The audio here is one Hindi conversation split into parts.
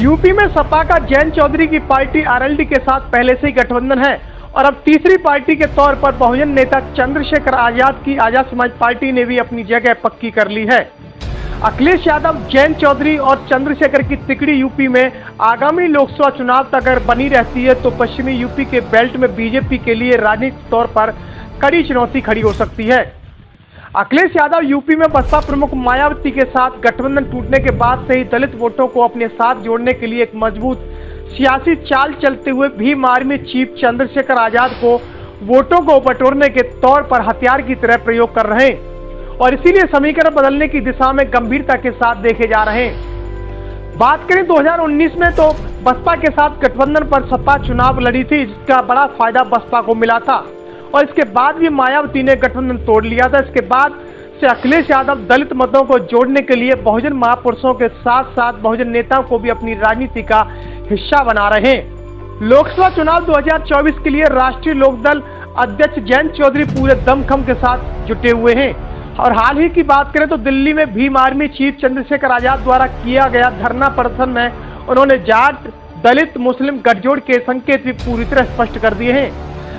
यूपी में सपा का जयंत चौधरी की पार्टी आरएलडी के साथ पहले से ही गठबंधन है और अब तीसरी पार्टी के तौर पर बहुजन नेता चंद्रशेखर आजाद की आजाद समाज पार्टी ने भी अपनी जगह पक्की कर ली है। अखिलेश यादव, जयंत चौधरी और चंद्रशेखर की तिकड़ी यूपी में आगामी लोकसभा चुनाव तक अगर बनी रहती है तो पश्चिमी यूपी के बेल्ट में बीजेपी के लिए राजनीतिक तौर पर कड़ी चुनौती खड़ी हो सकती है। अखिलेश यादव यूपी में बसपा प्रमुख मायावती के साथ गठबंधन टूटने के बाद से ही दलित वोटों को अपने साथ जोड़ने के लिए एक मजबूत सियासी चाल चलते हुए भीम आर्मी चीफ चंद्रशेखर आजाद को वोटों को बटोरने के तौर पर हथियार की तरह प्रयोग कर रहे हैं और इसीलिए समीकरण बदलने की दिशा में गंभीरता के साथ देखे जा रहे हैं। बात करें 2019 में तो बसपा के साथ गठबंधन पर सपा चुनाव लड़ी थी, जिसका बड़ा फायदा बसपा को मिला था और इसके बाद भी मायावती ने गठबंधन तोड़ लिया था। इसके बाद से अखिलेश यादव दलित मतों को जोड़ने के लिए बहुजन महापुरुषों के साथ साथ बहुजन नेताओं को भी अपनी राजनीति का हिस्सा बना रहे हैं। लोकसभा चुनाव 2024 के लिए राष्ट्रीय लोकदल अध्यक्ष जयंत चौधरी पूरे दमखम के साथ जुटे हुए हैं और हाल ही की बात करें तो दिल्ली में भीम आर्मी चीफ चंद्रशेखर आजाद द्वारा किया गया धरना प्रदर्शन में उन्होंने जाट, दलित, मुस्लिम गठजोड़ के संकेत भी पूरी तरह स्पष्ट कर दिए हैं।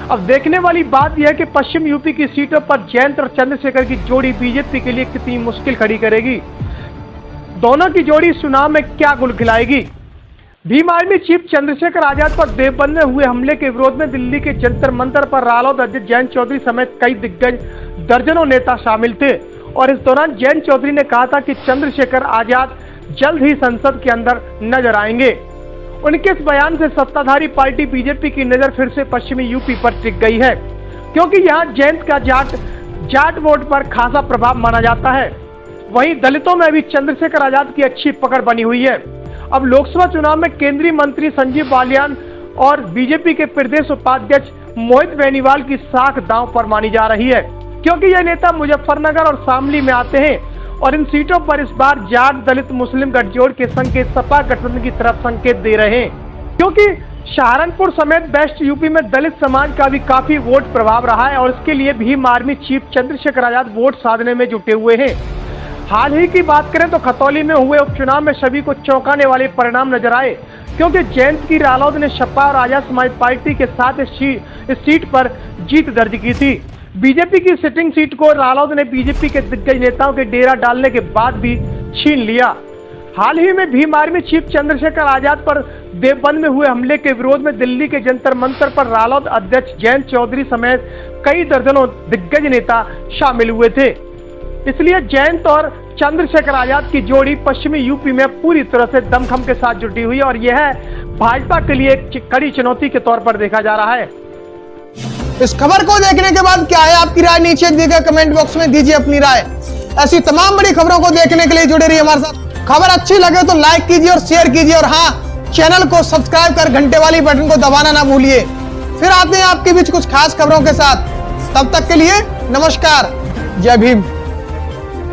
अब देखने वाली बात यह है कि पश्चिम यूपी की सीटों पर जयंत और चंद्रशेखर की जोड़ी बीजेपी के लिए कितनी मुश्किल खड़ी करेगी। दोनों की जोड़ी इस चुनाव में क्या गुल खिलाएगी। भीम आर्मी चीफ चंद्रशेखर आजाद पर देवबंद में हुए हमले के विरोध में दिल्ली के जंतर मंतर पर रालोद अध्यक्ष जयंत चौधरी समेत कई दिग्गज दर्जनों नेता शामिल थे और इस दौरान जयंत चौधरी ने कहा था कि चंद्रशेखर आजाद जल्द ही संसद के अंदर नजर आएंगे। उनके इस बयान से सत्ताधारी पार्टी बीजेपी की नजर फिर से पश्चिमी यूपी पर टिक गई है, क्योंकि यहां जयंत का जाट वोट पर खासा प्रभाव माना जाता है। वहीं दलितों में भी चंद्रशेखर आजाद की अच्छी पकड़ बनी हुई है। अब लोकसभा चुनाव में केंद्रीय मंत्री संजीव बालियान और बीजेपी के प्रदेश उपाध्यक्ष मोहित बेनीवाल की साख दांव पर मानी जा रही है, क्योंकि यह नेता मुजफ्फरनगर और शामली में आते हैं और इन सीटों पर इस बार जाट, दलित, मुस्लिम गठजोड़ के संकेत सपा गठबंधन की तरफ संकेत दे रहे हैं, क्योंकि सहारनपुर समेत वेस्ट यूपी में दलित समाज का भी काफी वोट प्रभाव रहा है और इसके लिए Bhim army chief Chandrashekhar Azad vote साधने में जुटे हुए हैं। हाल ही की बात करें तो खतौली में हुए उपचुनाव में सभी को चौंकाने वाले परिणाम नजर आए, क्योंकि जयंत की रालोद ने सपा और आजाद समाज पार्टी के साथ इस सीट पर जीत दर्ज की थी। बीजेपी की सिटिंग सीट को रालोद ने बीजेपी के दिग्गज नेताओं के डेरा डालने के बाद भी छीन लिया। हाल ही में भीम आर्मी चीफ चंद्रशेखर आजाद पर देवबंद में हुए हमले के विरोध में दिल्ली के जंतर मंतर पर रालोद अध्यक्ष जयंत चौधरी समेत कई दर्जनों दिग्गज नेता शामिल हुए थे। इसलिए जयंत और चंद्रशेखर आजाद की जोड़ी पश्चिमी यूपी में पूरी तरह से दमखम के साथ जुटी हुई है और यह भाजपा के लिए एक कड़ी चुनौती के तौर पर देखा जा रहा है। इस खबर को देखने के बाद क्या है आपकी राय, नीचे दिए गए कमेंट बॉक्स में दीजिए अपनी राय। ऐसी तमाम बड़ी खबरों को देखने के लिए जुड़े रहिए हमारे साथ। खबर अच्छी लगे तो लाइक कीजिए और शेयर कीजिए और हाँ, चैनल को सब्सक्राइब कर घंटे वाली बटन को दबाना ना भूलिए। फिर आते हैं आपके बीच कुछ खास खबरों के साथ। तब तक के लिए नमस्कार, जय भीम।